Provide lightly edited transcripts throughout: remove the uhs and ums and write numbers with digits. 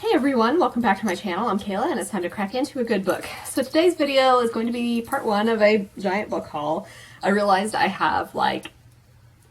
Hey everyone, welcome back to my channel. I'm Kayla and it's time to crack into a good book. So today's video is going to be part one of a giant book haul. I realized I have like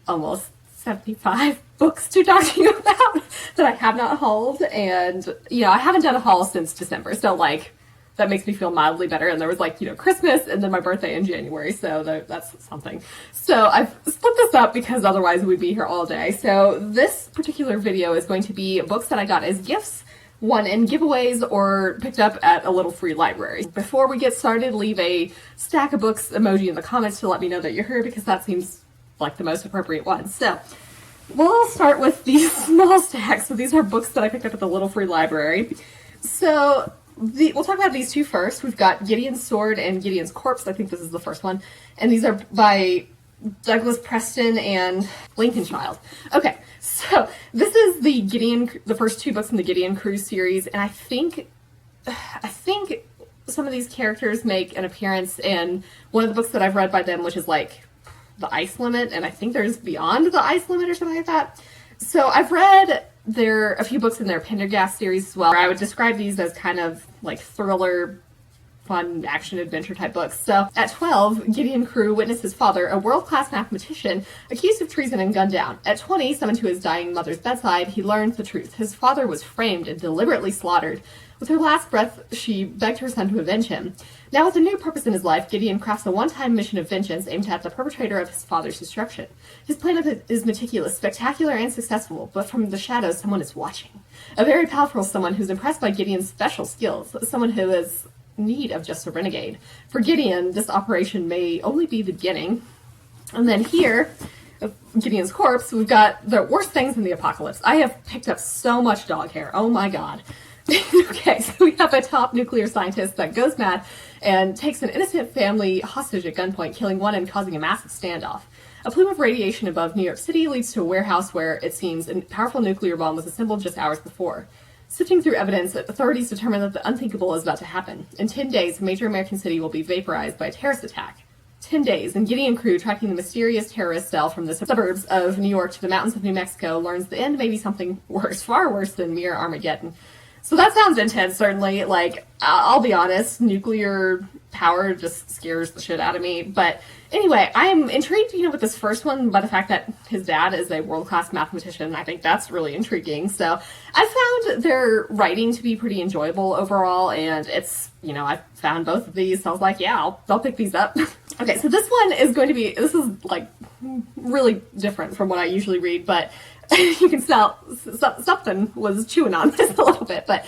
almost 75 books to talk to you about that I have not hauled, and I haven't done a haul since December, so like that makes me feel mildly better. And there was like, Christmas and then my birthday in January, so that's something. So I've split this up because otherwise we'd be here all day. So this particular video is going to be books that I got as gifts, won in giveaways, or picked up at a little free library. Before we get started, leave a stack of books emoji in the comments to let me know that you're here, because that seems like the most appropriate one. So we'll start with these small stacks. So these are books that I picked up at the little free library. So we'll talk about these two first. We've got Gideons Sword and Gideon's Corpse. I think this is the first one. And these are by Douglas Preston and Lincoln Child. Okay, so this is the first two books in the Gideon Crew series, and I think some of these characters make an appearance in one of the books that I've read by them, which is like The Ice Limit, and I think there's Beyond the Ice Limit or something like that. So I've read a few books in their Pendergast series as well. I would describe these as kind of like thriller, fun action-adventure type books. So at 12, Gideon Crew witnessed his father, a world-class mathematician, accused of treason and gunned down. At 20, summoned to his dying mother's bedside, he learned the truth. His father was framed and deliberately slaughtered. With her last breath, she begged her son to avenge him. Now with a new purpose in his life, Gideon crafts a one-time mission of vengeance aimed at the perpetrator of his father's destruction. His plan is meticulous, spectacular, and successful, but from the shadows, someone is watching. A very powerful someone who's impressed by Gideon's special skills, someone who is need of just a renegade. For Gideon, this operation may only be the beginning. And then here, Gideon's Corpse, we've got the worst things in the apocalypse. I have picked up so much dog hair. Oh my god. Okay, so we have a top nuclear scientist that goes mad and takes an innocent family hostage at gunpoint, killing one and causing a massive standoff. A plume of radiation above New York City leads to a warehouse where, it seems, a powerful nuclear bomb was assembled just hours before. Sifting through evidence, authorities determine that the unthinkable is about to happen. In 10 days, a major American city will be vaporized by a terrorist attack. 10 days, and Gideon Crew, tracking the mysterious terrorist cell from the suburbs of New York to the mountains of New Mexico, learns the end may be something worse, far worse than mere Armageddon. So that sounds intense, certainly. Like, I'll be honest, nuclear power just scares the shit out of me. But anyway, I'm intrigued, with this first one by the fact that his dad is a world-class mathematician. I think that's really intriguing. So I found their writing to be pretty enjoyable overall, and it's, I found both of these, so I was like, yeah, I'll pick these up. Okay, so this one is going to be, this is like really different from what I usually read, but you can tell something was chewing on this a little bit. But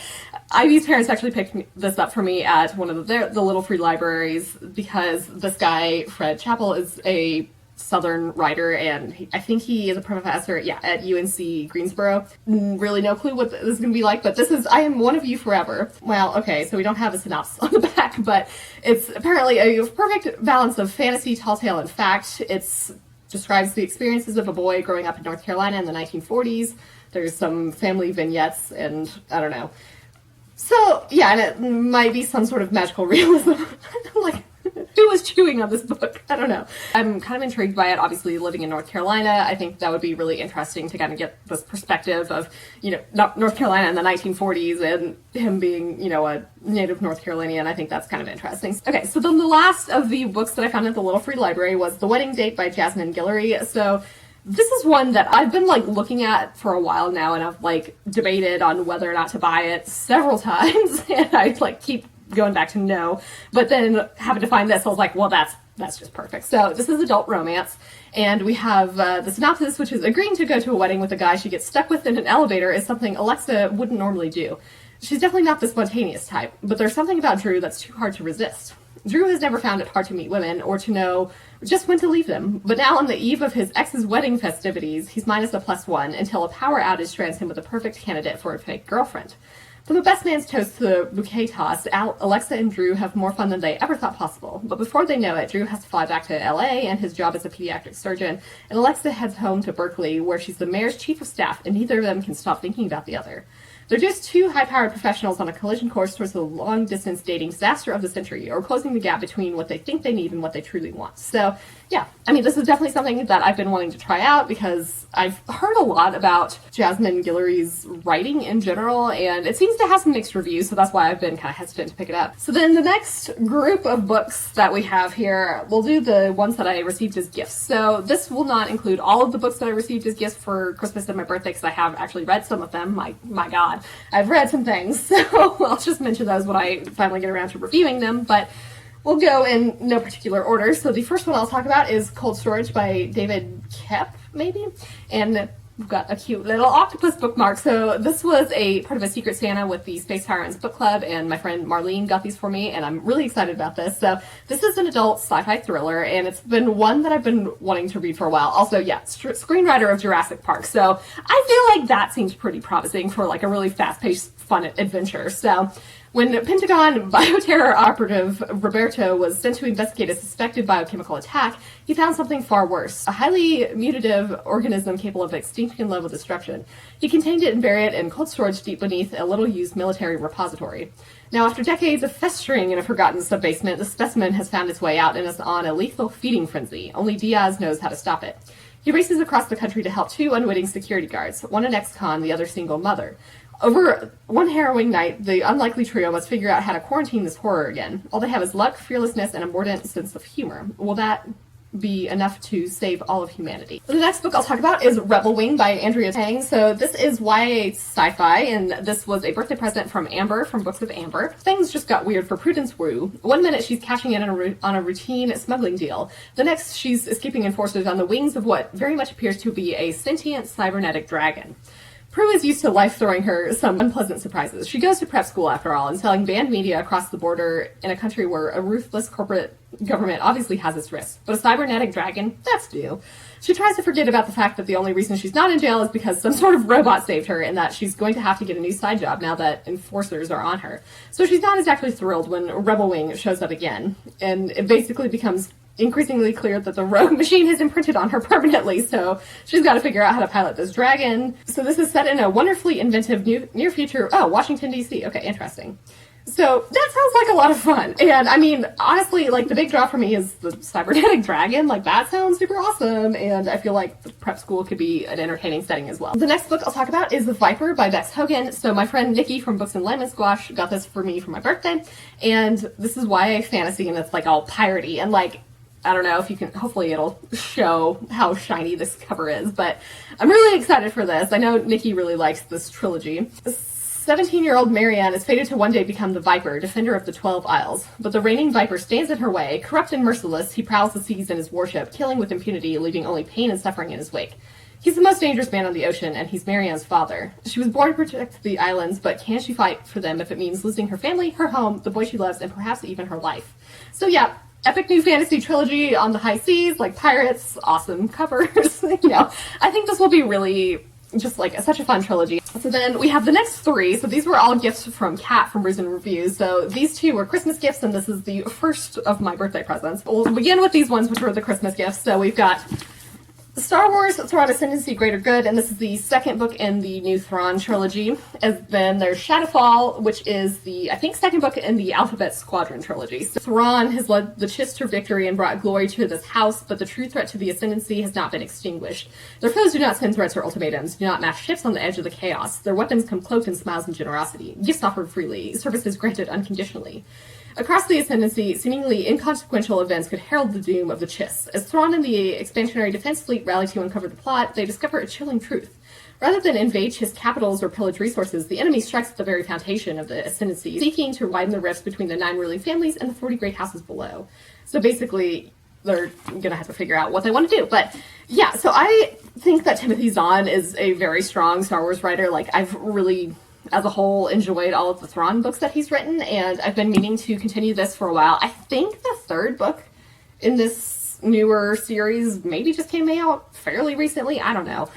Ivy's parents actually picked this up for me at one of the little free libraries, because this guy, Fred Chappell, is a Southern writer, and I think he is a professor, at UNC Greensboro. Really no clue what this is going to be like, but this is I Am One of You Forever. Well, okay, so we don't have a synopsis on the back, but it's apparently a perfect balance of fantasy, tall tale, and fact. It's describes the experiences of a boy growing up in North Carolina in the 1940s. There's some family vignettes, and I don't know. So, yeah, and it might be some sort of magical realism. Like, who was chewing on this book? I don't know. I'm kind of intrigued by it. Obviously, living in North Carolina, I think that would be really interesting to kind of get this perspective of, North Carolina in the 1940s and him being, a native North Carolinian. I think that's kind of interesting. Okay, so then the last of the books that I found at the little free library was The Wedding Date by Jasmine and Guillory. So this is one that I've been looking at for a while now, and I've debated on whether or not to buy it several times, and I keep going back to no, but then having to find this, I was like, well, that's just perfect. So this is adult romance, and we have the synopsis, which is: agreeing to go to a wedding with a guy she gets stuck with in an elevator is something Alexa wouldn't normally do. She's definitely not the spontaneous type, but there's something about Drew that's too hard to resist. Drew has never found it hard to meet women or to know just when to leave them, but now on the eve of his ex's wedding festivities, he's minus a +1 until a power outage strands him with a perfect candidate for a fake girlfriend. From the best man's toast to the bouquet toss, Alexa and Drew have more fun than they ever thought possible. But before they know it, Drew has to fly back to LA and his job as a pediatric surgeon, and Alexa heads home to Berkeley, where she's the mayor's chief of staff, and neither of them can stop thinking about the other. They're just two high-powered professionals on a collision course towards the long-distance dating disaster of the century, or closing the gap between what they think they need and what they truly want. So, yeah, I mean, this is definitely something that I've been wanting to try out because I've heard a lot about Jasmine Guillory's writing in general, and it seems to have some mixed reviews, so that's why I've been kind of hesitant to pick it up. So then the next group of books that we have here, we'll do the ones that I received as gifts. So this will not include all of the books that I received as gifts for Christmas and my birthday, because I have actually read some of them. My God, I've read some things, so I'll just mention those when I finally get around to reviewing them, but we'll go in no particular order. So the first one I'll talk about is Cold Storage by David Koepp, maybe? And we've got a cute little octopus bookmark. So this was a part of a Secret Santa with the Space Tyrants book club, and my friend Marlene got these for me, and I'm really excited about this. So this is an adult sci-fi thriller, and it's been one that I've been wanting to read for a while. Also, yeah, screenwriter of Jurassic Park. So I feel like that seems pretty promising for like a really fast-paced, fun adventure. So when Pentagon bioterror operative Roberto was sent to investigate a suspected biochemical attack, he found something far worse, a highly mutative organism capable of extinction-level destruction. He contained it and buried it in cold storage deep beneath a little-used military repository. Now, after decades of festering in a forgotten subbasement, the specimen has found its way out and is on a lethal feeding frenzy. Only Diaz knows how to stop it. He races across the country to help two unwitting security guards, one an ex-con, the other single mother. Over one harrowing night, the unlikely trio must figure out how to quarantine this horror again. All they have is luck, fearlessness, and a mordant sense of humor. Will that be enough to save all of humanity? The next book I'll talk about is Rebelwing by Andrea Tang. So this is YA sci-fi, and this was a birthday present from Amber from Books of Amber. Things just got weird for Prudence Wu. One minute she's cashing in on a routine smuggling deal. The next she's escaping enforcers on the wings of what very much appears to be a sentient cybernetic dragon. Prue is used to life throwing her some unpleasant surprises. She goes to prep school, after all, and selling banned media across the border in a country where a ruthless corporate government obviously has its risks. But a cybernetic dragon? That's new. She tries to forget about the fact that the only reason she's not in jail is because some sort of robot saved her, and that she's going to have to get a new side job now that enforcers are on her. So she's not exactly thrilled when Rebelwing shows up again, and it basically becomes increasingly clear that the rogue machine has imprinted on her permanently, so she's got to figure out how to pilot this dragon. So this is set in a wonderfully inventive near future, Washington, D.C. Okay, interesting. So that sounds like a lot of fun. And I mean, honestly, like the big draw for me is the cybernetic dragon. Like that sounds super awesome. And I feel like the prep school could be an entertaining setting as well. The next book I'll talk about is The Viper by Bex Hogan. So my friend Nikki from Books and Lemon Squash got this for me for my birthday. And this is YA fantasy, and it's like all piratey, and like, I don't know if you can, hopefully it'll show how shiny this cover is, but I'm really excited for this. I know Nikki really likes this trilogy. 17-year-old Marianne is fated to one day become the Viper, defender of the 12 Isles. But the reigning Viper stands in her way. Corrupt and merciless, he prowls the seas in his warship, killing with impunity, leaving only pain and suffering in his wake. He's the most dangerous man on the ocean, and he's Marianne's father. She was born to protect the islands, but can she fight for them if it means losing her family, her home, the boy she loves, and perhaps even her life? So yeah, epic new fantasy trilogy on the high seas, like pirates, awesome covers. I think this will be really just like such a fun trilogy. So then we have the next three. So these were all gifts from Kat from Brews and Reviews. So these two were Christmas gifts, and this is the first of my birthday presents. We'll begin with these ones, which were the Christmas gifts. So we've got Star Wars, Thrawn, Ascendancy, Greater Good, and this is the second book in the new Thrawn trilogy. And then there's Shadowfall, which is the, I think, second book in the Alphabet Squadron trilogy. So Thrawn has led the Chiss to victory and brought glory to this house, but the true threat to the Ascendancy has not been extinguished. Their foes do not send threats or ultimatums, do not mass ships on the edge of the chaos. Their weapons come cloaked in smiles and generosity, gifts offered freely, services granted unconditionally. Across the Ascendancy, seemingly inconsequential events could herald the doom of the Chiss. As Thrawn and the expansionary defense fleet rally to uncover the plot, they discover a chilling truth. Rather than invade Chiss capitals or pillage resources, the enemy strikes at the very foundation of the Ascendancy, seeking to widen the rifts between the 9 ruling families and the 40 great houses below. So basically, they're gonna have to figure out what they want to do. But yeah, so I think that Timothy Zahn is a very strong Star Wars writer. Like, I've really, as a whole, enjoyed all of the Thrawn books that he's written, and I've been meaning to continue this for a while. I think the third book in this newer series maybe just came out fairly recently. I don't know.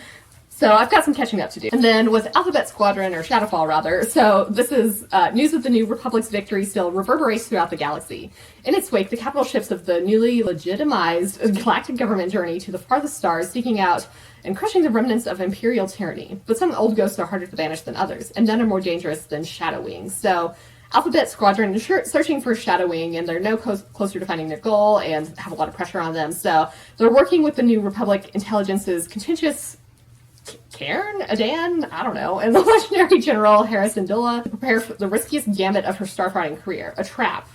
So I've got some catching up to do. And then with Alphabet Squadron, or Shadowfall rather, so this is news of the New Republic's victory still reverberates throughout the galaxy. In its wake, the capital ships of the newly legitimized galactic government journey to the farthest stars, seeking out and crushing the remnants of Imperial tyranny. But some old ghosts are harder to banish than others, and none are more dangerous than Shadowwing. So Alphabet Squadron is searching for Shadowwing, and they're no closer to finding their goal and have a lot of pressure on them. So they're working with the New Republic Intelligence's contentious Cairn, Adan, I don't know, and the legendary General Harrison Dilla to prepare for the riskiest gambit of her starfighting career, a trap.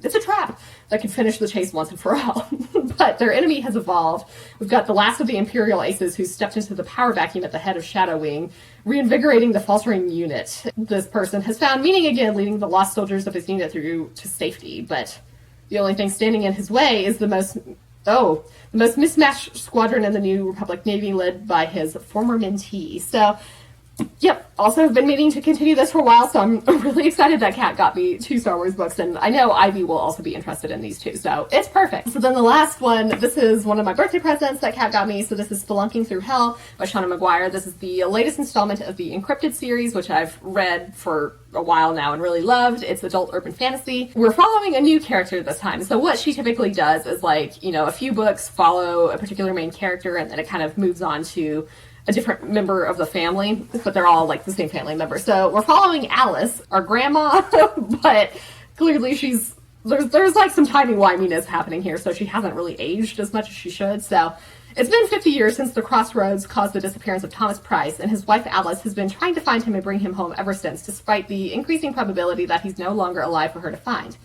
It's a trap that can finish the chase once and for all. But their enemy has evolved. We've got the last of the Imperial aces who stepped into the power vacuum at the head of Shadowwing, reinvigorating the faltering unit. This person has found meaning again, leading the lost soldiers of his unit through to safety. But the only thing standing in his way is the most mismatched squadron in the New Republic Navy, led by his former mentee. So, yep, also have been meaning to continue this for a while, so I'm really excited that Kat got me 2 Star Wars books, and I know Ivy will also be interested in these too, so it's perfect. So then the last one, this is one of my birthday presents that Kat got me, so this is Spelunking Through Hell by Shauna McGuire. This is the latest installment of the Encrypted series, which I've read for a while now and really loved. It's adult urban fantasy. We're following a new character this time, so what she typically does is, like, you know, a few books follow a particular main character, and then it kind of moves on to a different member of the family, but they're all like the same family member. So we're following Alice, our grandma, but clearly there's like some timey-wiminess happening here, so she hasn't really aged as much as she should. So it's been 50 years since the Crossroads caused the disappearance of Thomas Price, and his wife Alice has been trying to find him and bring him home ever since, despite the increasing probability that he's no longer alive for her to find.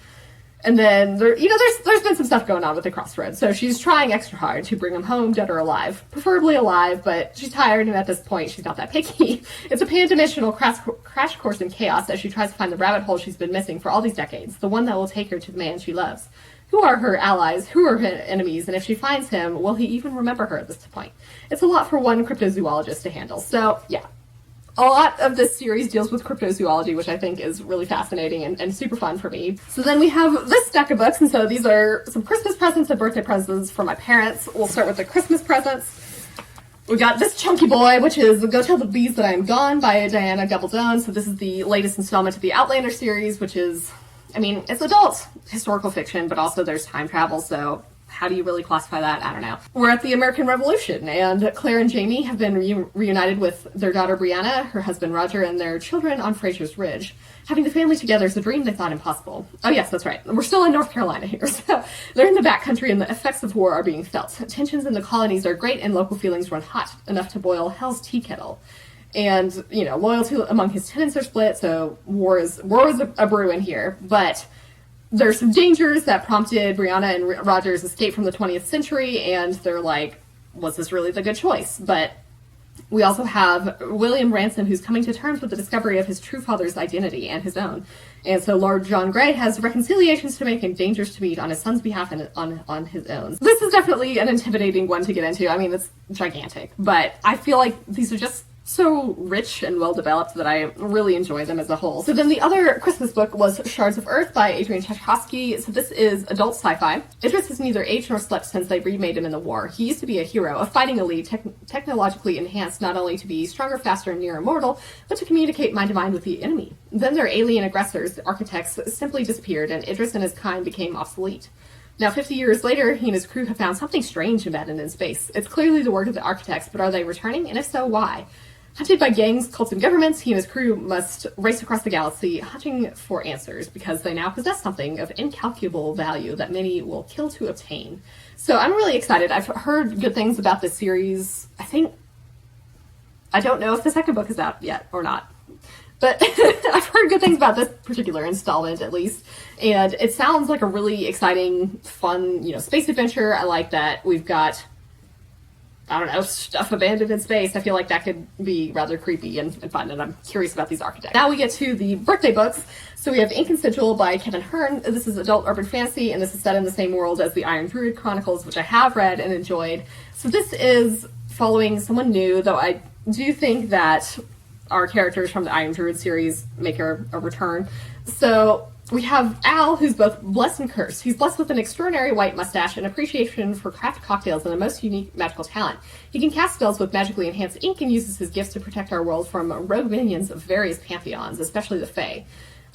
And then, there's been some stuff going on with the Crossroads, so she's trying extra hard to bring him home, dead or alive. Preferably alive, but she's tired, and at this point, she's not that picky. It's a pan-dimensional crash course in chaos as she tries to find the rabbit hole she's been missing for all these decades, the one that will take her to the man she loves. Who are her allies? Who are her enemies? And if she finds him, will he even remember her at this point? It's a lot for one cryptozoologist to handle, so yeah. A lot of this series deals with cryptozoology, which I think is really fascinating and super fun for me. So then we have this stack of books, and so these are some Christmas presents and birthday presents for my parents. We'll start with the Christmas presents. We got this chunky boy, which is Go Tell the Bees That I Am Gone by Diana Gabaldon. So this is the latest installment of the Outlander series, which is, I mean, it's adult historical fiction, but also there's time travel, so how do you really classify that? I don't know. We're at the American Revolution, and Claire and Jamie have been reunited with their daughter Brianna, her husband Roger, and their children on Fraser's Ridge. Having the family together is a dream they thought impossible. Oh yes, that's right. We're still in North Carolina here, so they're in the backcountry and the effects of war are being felt. Tensions in the colonies are great and local feelings run hot, enough to boil hell's tea kettle. And, you know, loyalty among his tenants are split, so war is a brewing here, but there's some dangers that prompted Brianna and Roger's escape from the 20th century, and they're like, was this really the good choice? But we also have William Ransom, who's coming to terms with the discovery of his true father's identity and his own. And so Lord John Grey has reconciliations to make and dangers to meet on his son's behalf and on his own. This is definitely an intimidating one to get into. I mean, it's gigantic, but I feel like these are just so rich and well-developed that I really enjoy them as a whole. So then the other Christmas book was Shards of Earth by Adrian Tchaikovsky. So this is adult sci-fi. Idris has neither aged nor slept since they remade him in the war. He used to be a hero, a fighting elite, technologically enhanced not only to be stronger, faster, and near immortal, but to communicate mind to mind with the enemy. Then their alien aggressors, the architects, simply disappeared, and Idris and his kind became obsolete. Now, 50 years later, he and his crew have found something strange embedded in space. It's clearly the work of the architects, but are they returning? And if so, why? Hunted by gangs, cults, and governments, he and his crew must race across the galaxy, hunting for answers, because they now possess something of incalculable value that many will kill to obtain. So I'm really excited. I've heard good things about this series. I don't know if the second book is out yet or not, but I've heard good things about this particular installment, at least. And it sounds like a really exciting, fun, space adventure. I like that we've got, I don't know, stuff abandoned in space. I feel like that could be rather creepy and fun, and I'm curious about these architects. Now we get to the birthday books. So we have Ink and Sigil by Kevin Hearne. This is adult urban fantasy, and this is set in the same world as the Iron Druid Chronicles, which I have read and enjoyed. So this is following someone new, though I do think that our characters from the Iron Druid series make a return. So we have Al, who's both blessed and cursed. He's blessed with an extraordinary white mustache, an appreciation for craft cocktails, and a most unique magical talent. He can cast spells with magically enhanced ink and uses his gifts to protect our world from rogue minions of various pantheons, especially the Fae.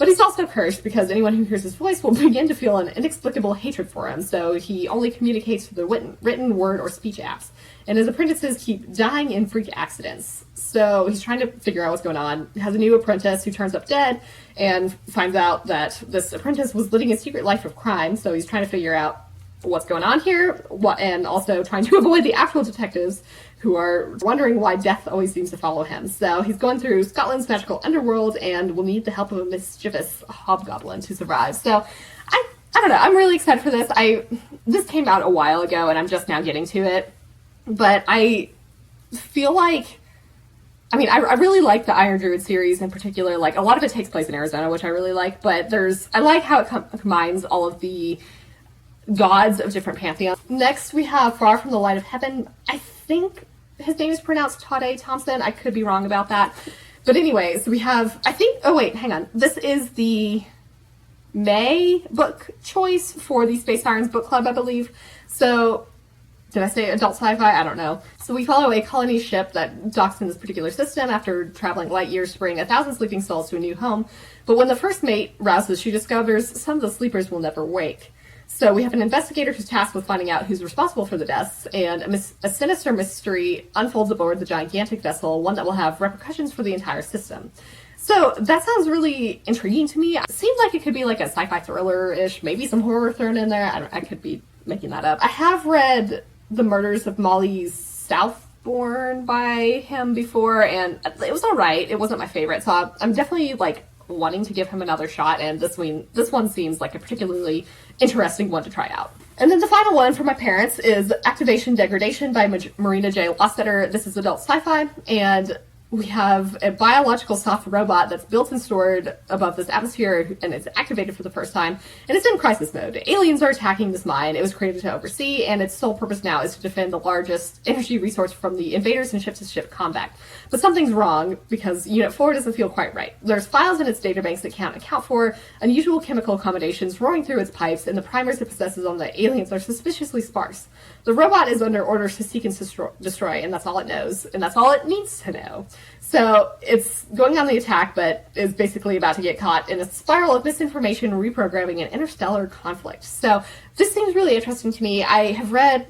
But he's also cursed because anyone who hears his voice will begin to feel an inexplicable hatred for him, so he only communicates through the written word or speech apps. And his apprentices keep dying in freak accidents. So he's trying to figure out what's going on. He has a new apprentice who turns up dead and finds out that this apprentice was living a secret life of crime, so he's trying to figure out what's going on here, and also trying to avoid the actual detectives who are wondering why death always seems to follow him. So he's going through Scotland's magical underworld and will need the help of a mischievous hobgoblin to survive. So I don't know, I'm really excited for this. This came out a while ago and I'm just now getting to it, but I feel like, I really like the Iron Druid series in particular. Like, a lot of it takes place in Arizona, which I really like, but I like how it combines all of the gods of different pantheons. Next, we have Far from the Light of Heaven. I think his name is pronounced Tade Thompson. I could be wrong about that. But anyways, we have, oh wait, hang on. This is the May book choice for the Space Sirens book club, I believe. So, did I say adult sci-fi? I don't know. So we follow a colony ship that docks in this particular system after traveling light years to bring 1,000 sleeping souls to a new home. But when the first mate rouses, she discovers some of the sleepers will never wake. So we have an investigator who's tasked with finding out who's responsible for the deaths, and a sinister mystery unfolds aboard the gigantic vessel, one that will have repercussions for the entire system. So that sounds really intriguing to me. It seems like it could be like a sci-fi thriller-ish, maybe some horror thrown in there. I could be making that up. I have read The Murders of Molly Southbourne by him before, and it was alright. It wasn't my favorite, so I'm definitely like wanting to give him another shot, and this one seems like a particularly interesting one to try out. And then the final one for my parents is Activation Degradation by Marina J. Lostetter. This is adult sci-fi, and we have a biological soft robot that's built and stored above this atmosphere, and it's activated for the first time, and it's in crisis mode. Aliens are attacking this mine. It was created to oversee, and its sole purpose now is to defend the largest energy resource from the invaders and ship-to-ship combat. But something's wrong, because Unit 4 doesn't feel quite right. There's files in its databanks that can't account for unusual chemical accommodations roaring through its pipes, and the primers it possesses on the aliens are suspiciously sparse. The robot is under orders to seek and destroy, and that's all it knows, and that's all it needs to know. So it's going on the attack, but is basically about to get caught in a spiral of misinformation, reprogramming, and interstellar conflict. So this seems really interesting to me. I have read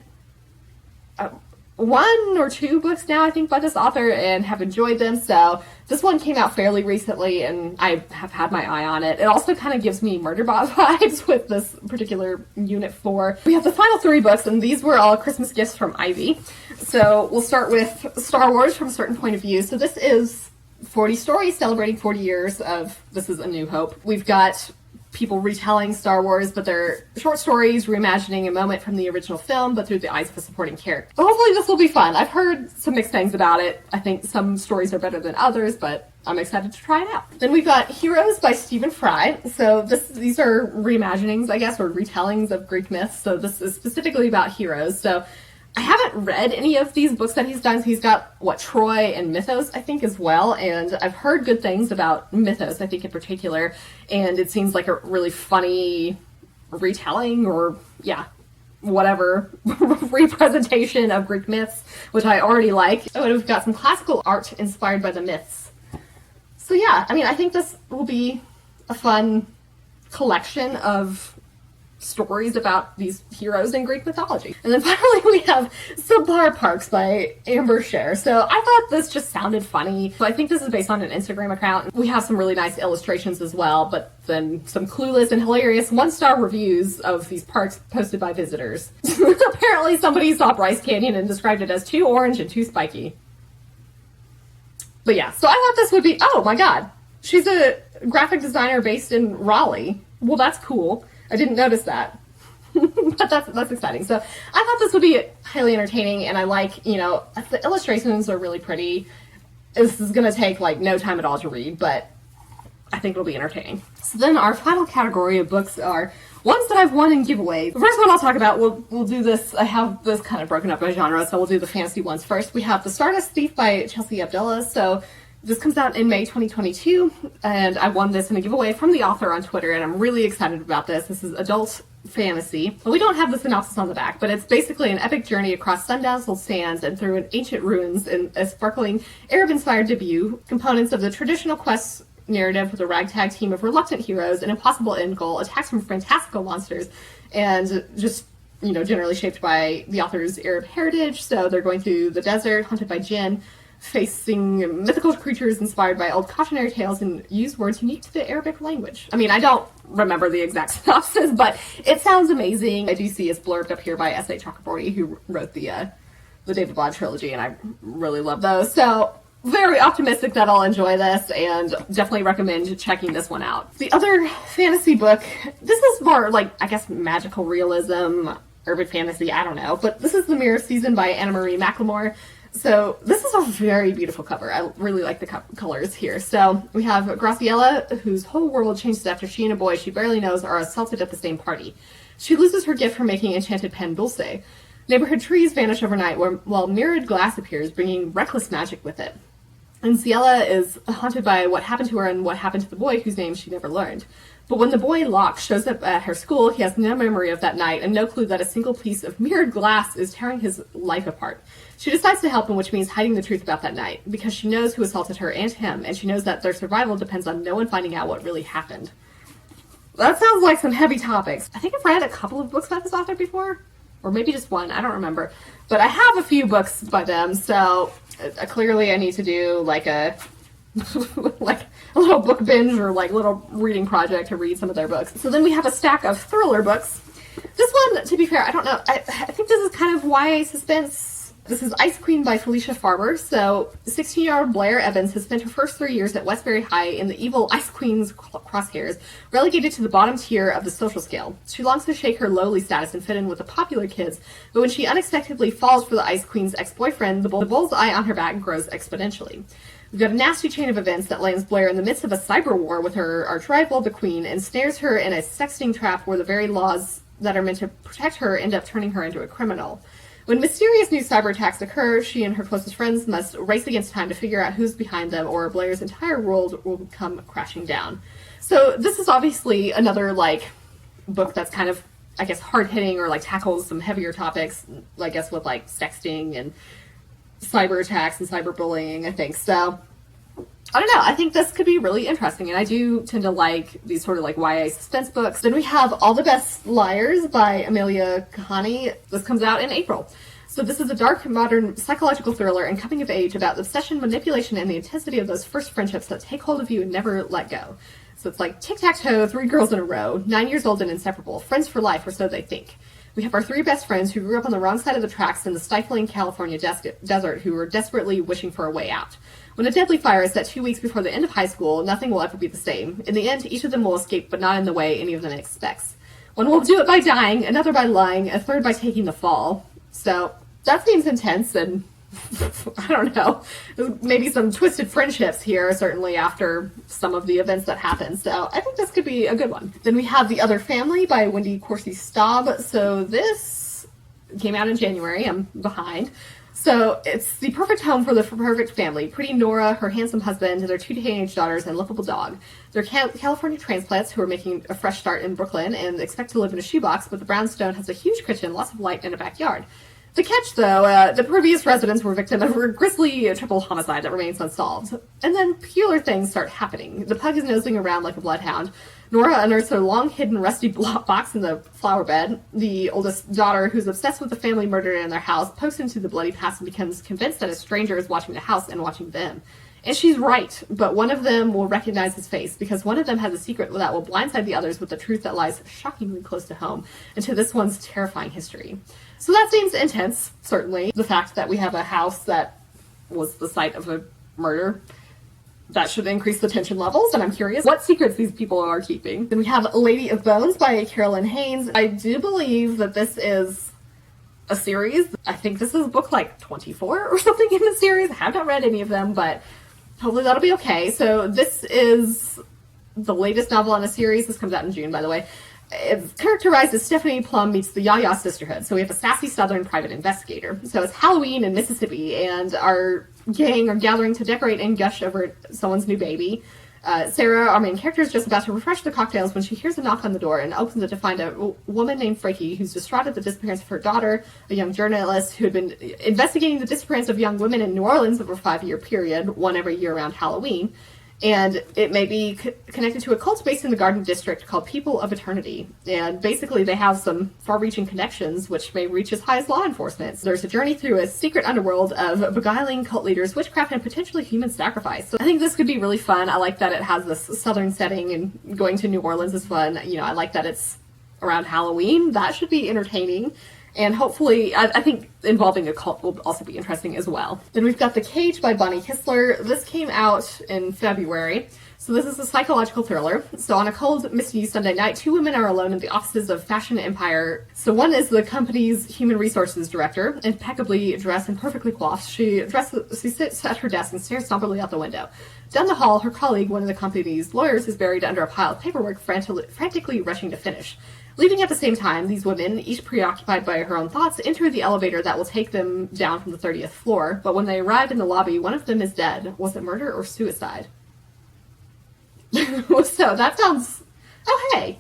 one or two books now, I think, by this author, and have enjoyed them. So this one came out fairly recently, and I have had my eye on it. It also kind of gives me Murderbot vibes with this particular Unit 4. We have the final 3 books, and these were all Christmas gifts from Ivy. So we'll start with Star Wars from a certain point of view. So this is 40 stories celebrating 40 years of This Is a New Hope. We've got people retelling Star Wars, but they're short stories reimagining a moment from the original film, but through the eyes of a supporting character. But hopefully this will be fun. I've heard some mixed things about it. I think some stories are better than others, but I'm excited to try it out. Then we've got Heroes by Stephen Fry. So these are reimaginings, I guess, or retellings of Greek myths. So this is specifically about heroes. So I haven't read any of these books that he's done. So he's got, Troy and Mythos, I think, as well. And I've heard good things about Mythos, I think, in particular. And it seems like a really funny retelling or, whatever, representation of Greek myths, which I already like. Oh, and we've got some classical art inspired by the myths. So yeah, I think this will be a fun collection of stories about these heroes in Greek mythology. And then finally we have Subpar Parks by Amber Scher. So I thought this just sounded funny. So I think this is based on an Instagram account. We have some really nice illustrations as well, but then some clueless and hilarious 1-star reviews of these parks posted by visitors. Apparently somebody saw Bryce Canyon and described it as too orange and too spiky. But yeah, so I thought this would be, oh my god, she's a graphic designer based in Raleigh. Well, that's cool. I didn't notice that. But that's exciting. So I thought this would be highly entertaining, and I like, the illustrations are really pretty. This is going to take, no time at all to read, but I think it'll be entertaining. So then our final category of books are ones that I've won in giveaways. The first one I'll talk about, we'll do this, I have this kind of broken up by genre, so we'll do the fantasy ones first. We have The Stardust Thief by Chelsea Abdullah. So this comes out in May 2022, and I won this in a giveaway from the author on Twitter, and I'm really excited about this. This is adult fantasy. But we don't have the synopsis on the back, but it's basically an epic journey across sun-dazzled sands and through ancient ruins in a sparkling Arab-inspired debut. Components of the traditional quests narrative with a ragtag team of reluctant heroes, an impossible end goal, attacks from fantastical monsters, and just, generally shaped by the author's Arab heritage. So they're going through the desert, hunted by jinn, facing mythical creatures inspired by old cautionary tales, and use words unique to the Arabic language. I mean, I don't remember the exact synopsis, but it sounds amazing. I do see it's blurbed up here by S.A. Chakraborty, who wrote the David Bond trilogy, and I really love those. So very optimistic that I'll enjoy this, and definitely recommend checking this one out. The other fantasy book, this is more like, I guess, magical realism, urban fantasy, I don't know, but this is The Mirror Season by Anna Marie McLemore. So this is a very beautiful cover. I really like the colors here. So we have Graciela, whose whole world changes after she and a boy she barely knows are assaulted at the same party. She loses her gift for making enchanted pen dulce. Neighborhood trees vanish overnight while mirrored glass appears, bringing reckless magic with it. And Ciela is haunted by what happened to her and what happened to the boy whose name she never learned. But when the boy Locke shows up at her school, he has no memory of that night and no clue that a single piece of mirrored glass is tearing his life apart. She decides to help him, which means hiding the truth about that night, because she knows who assaulted her and him, and she knows that their survival depends on no one finding out what really happened. That sounds like some heavy topics. I think I've read a couple of books by this author before, or maybe just one, I don't remember. But I have a few books by them, so clearly I need to do like a like a little book binge or like little reading project to read some of their books. So then we have a stack of thriller books. This one, to be fair, I don't know. I think this is kind of YA suspense. This is Ice Queen by Felicia Farber. So 16-year-old Blair Evans has spent her first 3 years at Westbury High in the evil Ice Queen's crosshairs, relegated to the bottom tier of the social scale. She longs to shake her lowly status and fit in with the popular kids, but when she unexpectedly falls for the Ice Queen's ex-boyfriend, the bull's eye on her back grows exponentially. We've got a nasty chain of events that lands Blair in the midst of a cyber war with her arch-rival, the Queen, and snares her in a sexting trap where the very laws that are meant to protect her end up turning her into a criminal. When mysterious new cyber attacks occur, she and her closest friends must race against time to figure out who's behind them, or Blair's entire world will come crashing down. So this is obviously another, book that's kind of, I guess, hard-hitting or, tackles some heavier topics, I guess, with, sexting and cyber attacks and cyberbullying, I think. So, I don't know. I think this could be really interesting, and I do tend to like these sort of YA suspense books. Then we have All the Best Liars by Amelia Kahani. This comes out in April. So this is a dark, modern psychological thriller and coming of age about the obsession, manipulation, and the intensity of those first friendships that take hold of you and never let go. So it's like tic-tac-toe, 3 girls in a row, 9 years old and inseparable, friends for life, or so they think. We have our 3 best friends who grew up on the wrong side of the tracks in the stifling California desert who are desperately wishing for a way out. When a deadly fire is set 2 weeks before the end of high school, nothing will ever be the same. In the end, each of them will escape, but not in the way any of them expects. One will do it by dying, another by lying, a third by taking the fall. So, that seems intense, and I don't know. Maybe some twisted friendships here, certainly after some of the events that happened. So I think this could be a good one. Then we have The Other Family by Wendy Corsi Staub. So this came out in January. I'm behind. So it's the perfect home for the perfect family. Pretty Nora, her handsome husband, their 2 teenage daughters, and lovable dog. They're California transplants who are making a fresh start in Brooklyn and expect to live in a shoebox, but the brownstone has a huge kitchen, lots of light, and a backyard. The catch, though, the previous residents were victim of a grisly triple homicide that remains unsolved. And then peculiar things start happening. The pug is nosing around like a bloodhound. Nora unearths a long-hidden rusty box in the flower bed. The oldest daughter, who's obsessed with the family murder in their house, pokes into the bloody past and becomes convinced that a stranger is watching the house and watching them. And she's right, but one of them will recognize his face, because one of them has a secret that will blindside the others with the truth that lies shockingly close to home, and to this one's terrifying history. So that seems intense, certainly. The fact that we have a house that was the site of a murder, that should increase the tension levels, and I'm curious what secrets these people are keeping. Then we have Lady of Bones by Carolyn Haynes. I do believe that this is a series. I think this is book 24 or something in the series. I have not read any of them, but hopefully that'll be okay. So this is the latest novel in a series. This comes out in June, by the way. It's characterized as Stephanie Plum meets the Yaya sisterhood. So we have a sassy Southern private investigator. So it's Halloween in Mississippi, and our gang are gathering to decorate and gush over someone's new baby. Sarah, our main character, is just about to refresh the cocktails when she hears a knock on the door and opens it to find a woman named Frankie who's distraught at the disappearance of her daughter, a young journalist who had been investigating the disappearance of young women in New Orleans over a 5-year period, one every year around Halloween. And it may be connected to a cult based in the Garden District called People of Eternity. And basically they have some far-reaching connections which may reach as high as law enforcement. So there's a journey through a secret underworld of beguiling cult leaders, witchcraft, and potentially human sacrifice. So I think this could be really fun. I like that it has this southern setting, and going to New Orleans is fun. You know, I like that it's around Halloween. That should be entertaining. And hopefully, I think involving a cult will also be interesting as well. Then we've got The Cage by Bonnie Kistler. This came out in February. So this is a psychological thriller. So on a cold, misty Sunday night, two women are alone in the offices of Fashion Empire. So one is the company's human resources director, impeccably dressed and perfectly coiffed. She sits at her desk and stares somberly out the window. Down the hall, her colleague, one of the company's lawyers, is buried under a pile of paperwork, frantically rushing to finish. Leaving at the same time, these women, each preoccupied by her own thoughts, enter the elevator that will take them down from the 30th floor, but when they arrive in the lobby, one of them is dead. Was it murder or suicide? So that sounds... Oh, hey!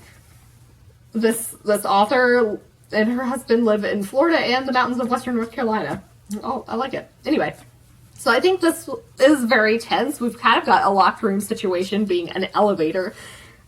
This author and her husband live in Florida and the mountains of western North Carolina. Oh, I like it. Anyway, so I think this is very tense. We've kind of got a locked room situation being an elevator.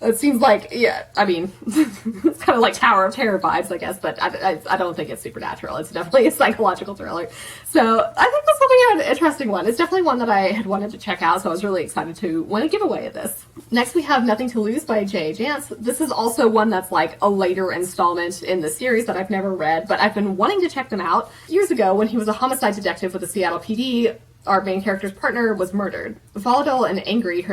It seems like, yeah, I mean, it's kind of like Tower of Terror vibes, I guess, but I don't think it's supernatural. It's definitely a psychological thriller. So I think this will be an interesting one. It's definitely one that I had wanted to check out, so I was really excited to win a giveaway of this. Next, we have Nothing to Lose by J. Jance. This is also one that's like a later installment in the series that I've never read, but I've been wanting to check them out. Years ago, when he was a homicide detective with the Seattle PD, our main character's partner was murdered. Volatile and angry,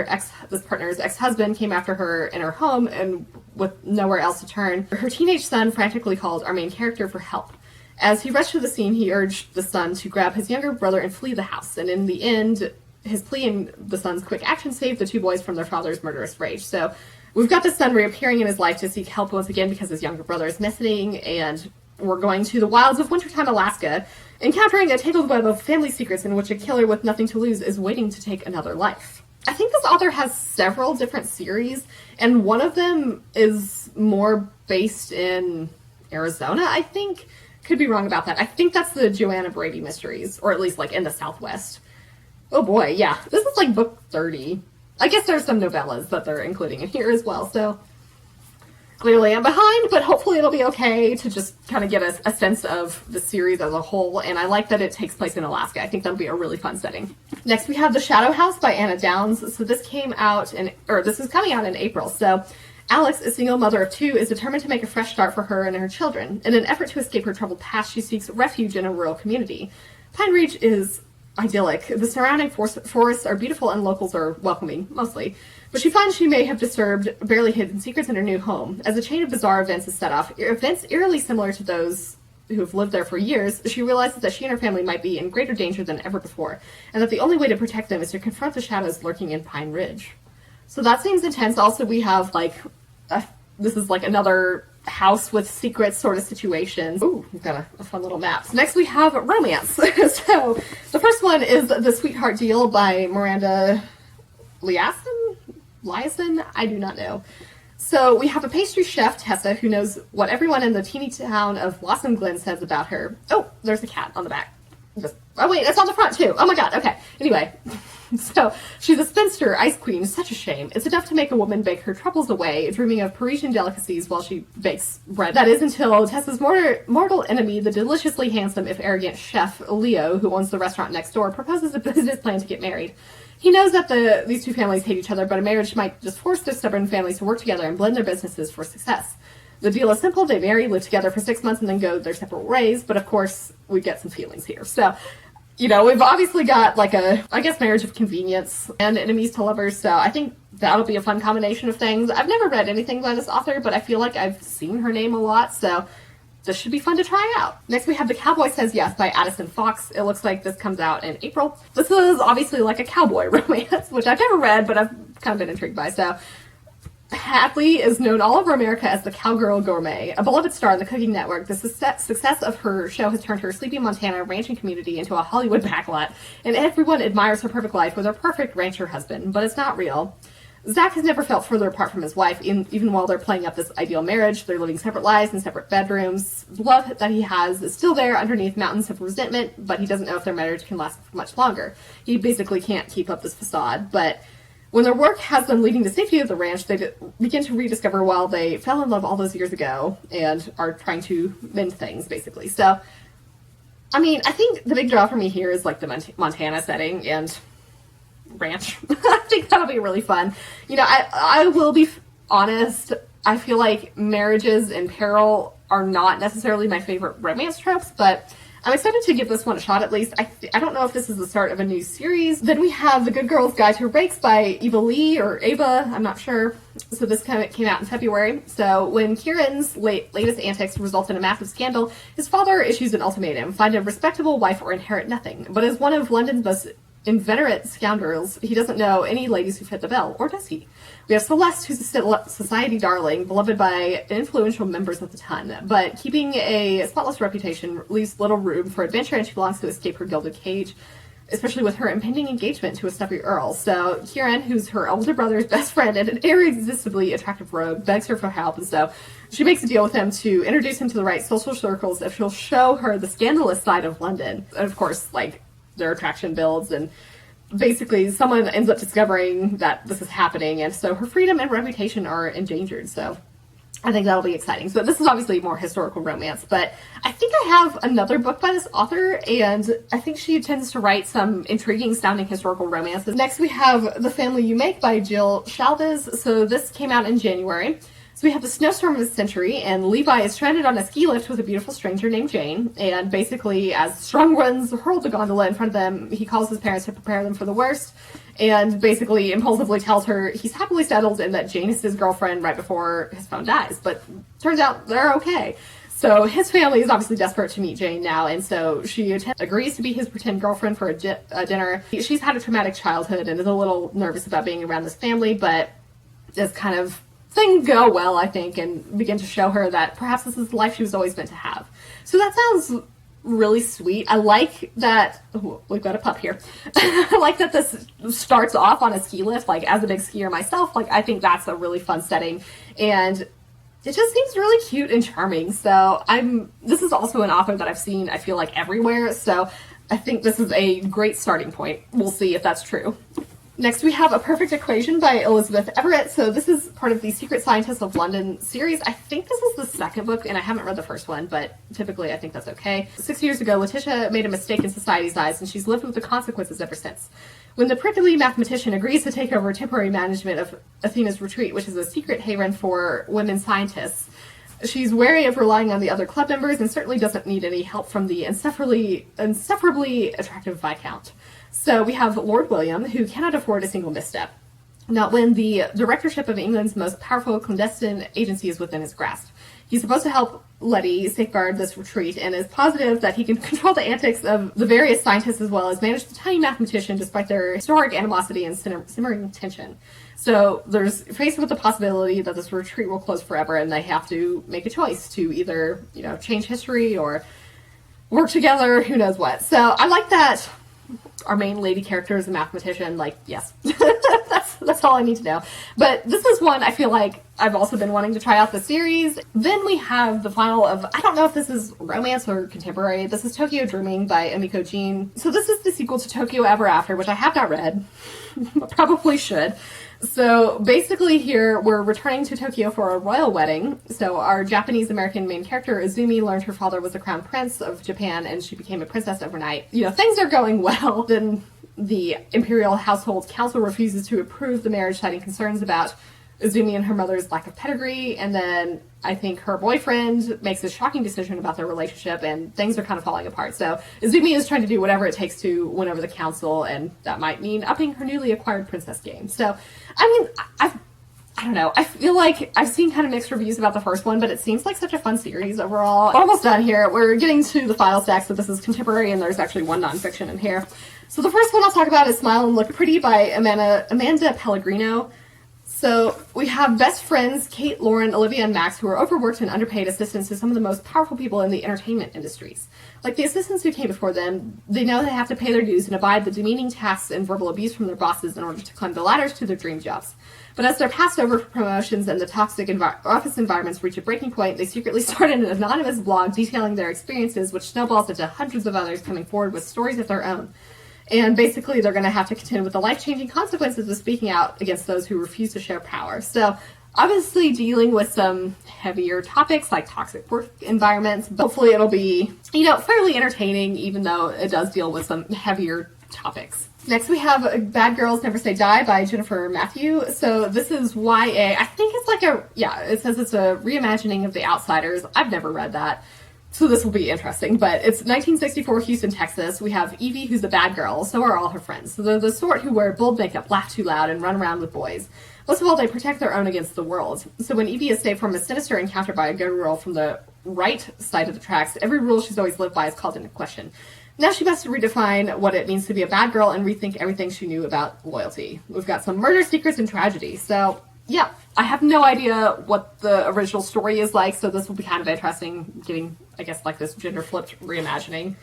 this partner's ex-husband came after her in her home, and with nowhere else to turn, her teenage son frantically called our main character for help. As he rushed to the scene, he urged the son to grab his younger brother and flee the house, and in the end, his plea and the son's quick action saved the two boys from their father's murderous rage. So we've got the son reappearing in his life to seek help once again because his younger brother is missing, and we're going to the wilds of wintertime Alaska, encountering a tangled web of family secrets in which a killer with nothing to lose is waiting to take another life. I think this author has several different series, and one of them is more based in Arizona, I think. Could be wrong about that. I think that's the Joanna Brady mysteries, or at least like in the Southwest. Oh boy, yeah. This is like book 30. I guess there's some novellas that they're including in here as well, so... Clearly I'm behind, but hopefully it'll be okay to just kind of get a sense of the series as a whole, and I like that it takes place in Alaska. I think that'll be a really fun setting. Next we have The Shadow House by Anna Downs. So this is coming out in April. So Alex, a single mother of two, is determined to make a fresh start for her and her children. In an effort to escape her troubled past, she seeks refuge in a rural community. Pine Ridge is idyllic. The surrounding forests are beautiful and locals are welcoming, mostly. But she finds she may have disturbed barely hidden secrets in her new home. As a chain of bizarre events is set off, events eerily similar to those who have lived there for years, she realizes that she and her family might be in greater danger than ever before, and that the only way to protect them is to confront the shadows lurking in Pine Ridge. So that seems intense. Also, we have, like, this is like another house with secrets sort of situation. Ooh, we've got a fun little map. So next we have romance. So the first one is The Sweetheart Deal by Miranda Liason? I do not know. So we have a pastry chef, Tessa, who knows what everyone in the teeny town of Blossom Glen says about her. Oh, there's a cat on the back. Oh wait, it's on the front too. Oh my god, okay. Anyway, so she's a spinster ice queen. Such a shame. It's enough to make a woman bake her troubles away, dreaming of Parisian delicacies while she bakes bread. That is until Tessa's mortal enemy, the deliciously handsome if arrogant chef, Leo, who owns the restaurant next door, proposes a business plan to get married. He knows that these two families hate each other, but a marriage might just force their stubborn families to work together and blend their businesses for success. The deal is simple. They marry, live together for 6 months, and then go their separate ways. But of course, we get some feelings here. So, you know, we've obviously got like marriage of convenience and enemies to lovers. So I think that'll be a fun combination of things. I've never read anything by this author, but I feel like I've seen her name a lot. So this should be fun to try out. Next we have The Cowboy Says Yes by Addison Fox. It looks like this comes out in April. This is obviously like a cowboy romance, which I've never read, but I've kind of been intrigued by. So Hadley is known all over America as the Cowgirl Gourmet, a beloved star on the Cooking Network. The success of her show has turned her sleepy Montana ranching community into a Hollywood backlot, and everyone admires her perfect life with her perfect rancher husband, but it's not real. Zach has never felt further apart from his wife, even while they're playing up this ideal marriage. They're living separate lives in separate bedrooms. The love that he has is still there underneath mountains of resentment, but he doesn't know if their marriage can last much longer. He basically can't keep up this facade, but When their work has them leading to safety of the ranch, they begin to rediscover while they fell in love all those years ago and are trying to mend things, basically. So, I mean, I think the big draw for me here is like the Montana setting and ranch. I think that'll be really fun. You know, I will be honest, I feel like marriages in peril are not necessarily my favorite romance tropes, but I'm excited to give this one a shot at least. I don't know if this is the start of a new series. Then we have The Good Girl's Guide to Rakes by Eva Lee, or Ava, I'm not sure. So this kind of came out in February. So when Kieran's latest antics result in a massive scandal, his father issues an ultimatum: find a respectable wife or inherit nothing. But as one of London's most inveterate scoundrels, he doesn't know any ladies who fit the bill, or does he? We have Celeste, who's a society darling, beloved by influential members of the ton, but keeping a spotless reputation leaves little room for adventure, and she longs to escape her gilded cage, especially with her impending engagement to a stuffy earl. So Kieran, who's her older brother's best friend and an irresistibly attractive rogue, begs her for help, and so she makes a deal with him to introduce him to the right social circles if she'll show her the scandalous side of London. And of course, like, their attraction builds, and basically someone ends up discovering that this is happening, and so her freedom and reputation are endangered. So I think that'll be exciting. So this is obviously more historical romance, but I think I have another book by this author, and I think she tends to write some intriguing sounding historical romances. Next we have The Family You Make by Jill Shalvez. So this came out in January. So we have the snowstorm of the century, and Levi is stranded on a ski lift with a beautiful stranger named Jane, and basically, as strong winds hurl the gondola in front of them, he calls his parents to prepare them for the worst, and basically impulsively tells her he's happily settled and that Jane is his girlfriend right before his phone dies, but turns out they're okay. So his family is obviously desperate to meet Jane now, and so she agrees to be his pretend girlfriend for a dinner. She's had a traumatic childhood and is a little nervous about being around this family, but is kind of things go well, I think, and begin to show her that perhaps this is the life she was always meant to have. So that sounds really sweet. I like that, we've got a pup here. I like that this starts off on a ski lift, like, as a big skier myself, like, I think that's a really fun setting, and it just seems really cute and charming. So this is also an author that I've seen, I feel like, everywhere, so I think this is a great starting point. We'll see if that's true. Next, we have A Perfect Equation by Elizabeth Everett. So this is part of the Secret Scientists of London series. I think this is the second book, and I haven't read the first one, but typically I think that's okay. 6 years ago, Letitia made a mistake in society's eyes, and she's lived with the consequences ever since. When the prickly mathematician agrees to take over temporary management of Athena's Retreat, which is a secret haven for women scientists, she's wary of relying on the other club members and certainly doesn't need any help from the insufferably attractive Viscount. So we have Lord William, who cannot afford a single misstep, not when the directorship of England's most powerful clandestine agency is within his grasp. He's supposed to help Letty safeguard this retreat and is positive that he can control the antics of the various scientists as well as manage the tiny mathematician despite their historic animosity and simmering tension. So there's faced with the possibility that this retreat will close forever, and they have to make a choice to either, change history or work together, who knows what. So I like that our main lady character is a mathematician. Like, yes, that's all I need to know. But this is one I feel like I've also been wanting to try out the series. Then we have the final of, I don't know if this is romance or contemporary. This is Tokyo Dreaming by Emiko Jean. So this is the sequel to Tokyo Ever After, which I have not read. Probably should. So basically here, we're returning to Tokyo for a royal wedding. So our Japanese-American main character, Izumi, learned her father was the crown prince of Japan, and she became a princess overnight. Things are going well. Then the Imperial Household Council refuses to approve the marriage, citing concerns about Izumi and her mother's lack of pedigree, and then I think her boyfriend makes a shocking decision about their relationship, and things are kind of falling apart. So Izumi is trying to do whatever it takes to win over the council, and that might mean upping her newly acquired princess game. So, I don't know. I feel like I've seen kind of mixed reviews about the first one, but it seems like such a fun series overall. Almost done here. We're getting to the final stack, so this is contemporary, and there's actually one nonfiction in here. So the first one I'll talk about is Smile and Look Pretty by Amanda Pellegrino. So we have best friends, Kate, Lauren, Olivia, and Max, who are overworked and underpaid assistants to some of the most powerful people in the entertainment industries. Like the assistants who came before them, they know they have to pay their dues and abide the demeaning tasks and verbal abuse from their bosses in order to climb the ladders to their dream jobs. But as they're passed over for promotions and the toxic office environments reach a breaking point, they secretly start an anonymous blog detailing their experiences, which snowballs into hundreds of others coming forward with stories of their own. And basically, they're going to have to contend with the life-changing consequences of speaking out against those who refuse to share power. So, obviously dealing with some heavier topics like toxic work environments, but hopefully it'll be, fairly entertaining, even though it does deal with some heavier topics. Next we have Bad Girls Never Say Die by Jennifer Matthew. So this is YA. I think it's like it says it's a reimagining of The Outsiders. I've never read that, so this will be interesting. But it's 1964 Houston, Texas. We have Evie, who's a bad girl. So are all her friends. So they're the sort who wear bold makeup, laugh too loud, and run around with boys. Most of all, they protect their own against the world. So when Evie is saved from a sinister encounter by a good girl from the right side of the tracks, every rule she's always lived by is called into question. Now she must redefine what it means to be a bad girl and rethink everything she knew about loyalty. We've got some murder, secrets, and tragedy. So, yeah, I have no idea what the original story is like, so this will be kind of interesting, getting, I guess, like this gender-flipped reimagining.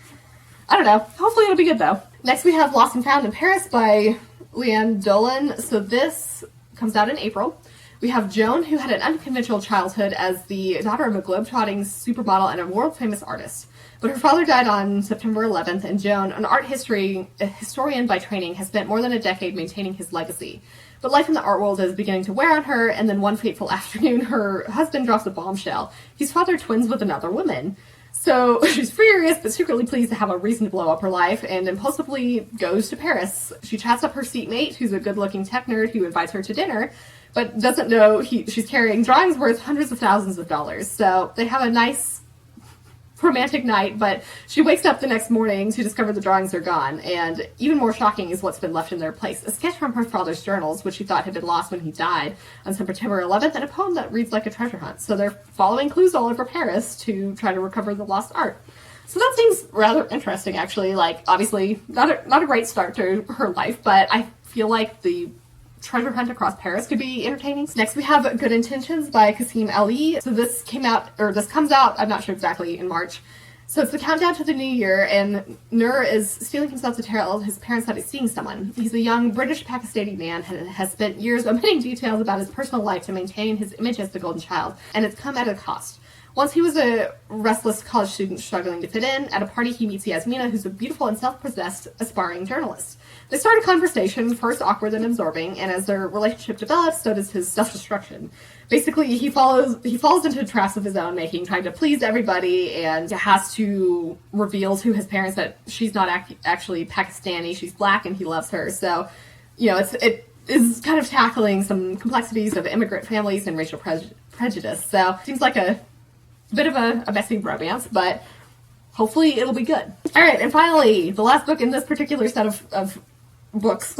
I don't know. Hopefully it'll be good, though. Next we have Lost and Found in Paris by Leanne Dolan. So this comes out in April. We have Joan, who had an unconventional childhood as the daughter of a globetrotting supermodel and a world-famous artist. But her father died on September 11th, and Joan, an art historian by training, has spent more than a decade maintaining his legacy. But life in the art world is beginning to wear on her, and then one fateful afternoon, her husband drops a bombshell. He's fathered twins with another woman. So she's furious, but secretly pleased to have a reason to blow up her life, and impulsively goes to Paris. She chats up her seatmate, who's a good-looking tech nerd who invites her to dinner, but doesn't know she's carrying drawings worth hundreds of thousands of dollars. So they have a nice romantic night, but she wakes up the next morning to discover the drawings are gone, and even more shocking is what's been left in their place. A sketch from her father's journals, which she thought had been lost when he died on September 11th, and a poem that reads like a treasure hunt. So they're following clues all over Paris to try to recover the lost art. So that seems rather interesting, actually. Like, obviously, not a great start to her life, but I feel like the treasure hunt across Paris could be entertaining. Next we have Good Intentions by Kasim Ali. So this comes out, I'm not sure exactly, in March. So it's the countdown to the new year, and Nur is steeling himself to tell his parents that he's seeing someone. He's a young British Pakistani man and has spent years omitting details about his personal life to maintain his image as the golden child, and it's come at a cost. Once he was a restless college student struggling to fit in. At a party he meets Yasmina, who's a beautiful and self-possessed aspiring journalist. They start a conversation, first awkward then absorbing, and as their relationship develops, so does his self-destruction. Basically, he falls into traps of his own making, trying to please everybody, and has to reveal to his parents that she's not actually Pakistani, she's black, and he loves her. So, it is kind of tackling some complexities of immigrant families and racial prejudice. So, seems like a bit of a messy romance, but hopefully it'll be good. Alright, and finally, the last book in this particular set of books.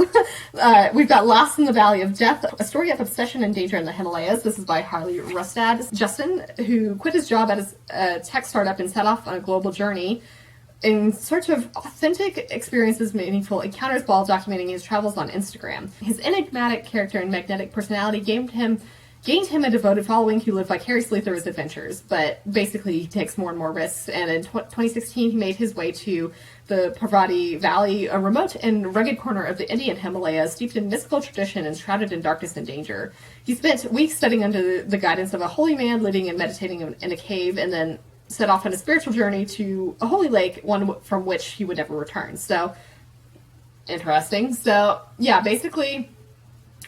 We've got Lost in the Valley of Death, a story of obsession and danger in the Himalayas. This is by Harley Rustad. Justin, who quit his job at a tech startup and set off on a global journey in search of authentic experiences, meaningful encounters, while documenting his travels on Instagram. His enigmatic character and magnetic personality gained him a devoted following who lived vicariously through his adventures, but basically he takes more and more risks, and in 2016 he made his way to the Parvati Valley, a remote and rugged corner of the Indian Himalayas, steeped in mystical tradition and shrouded in darkness and danger. He spent weeks studying under the guidance of a holy man, living and meditating in a cave, and then set off on a spiritual journey to a holy lake, one from which he would never return. So, interesting. So, yeah, basically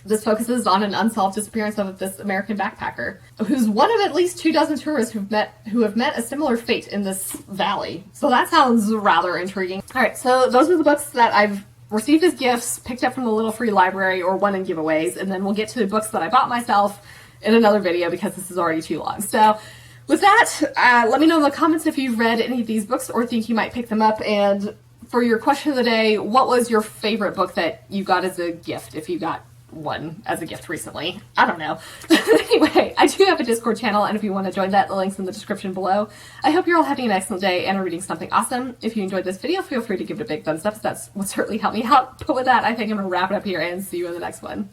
this focuses on an unsolved disappearance of this American backpacker, who's one of at least 24 tourists who have met a similar fate in this valley. So that sounds rather intriguing. Alright, so those are the books that I've received as gifts, picked up from the Little Free Library, or won in giveaways, and then we'll get to the books that I bought myself in another video because this is already too long. So with that, let me know in the comments if you've read any of these books or think you might pick them up, and for your question of the day, what was your favorite book that you got as a gift, if you got one as a gift recently? I don't know. Anyway, I do have a Discord channel, and if you want to join that, the link's in the description below. I hope you're all having an excellent day and are reading something awesome. If you enjoyed this video, feel free to give it a big thumbs up. That's what certainly helped me out. But with that, I think I'm going to wrap it up here and see you in the next one.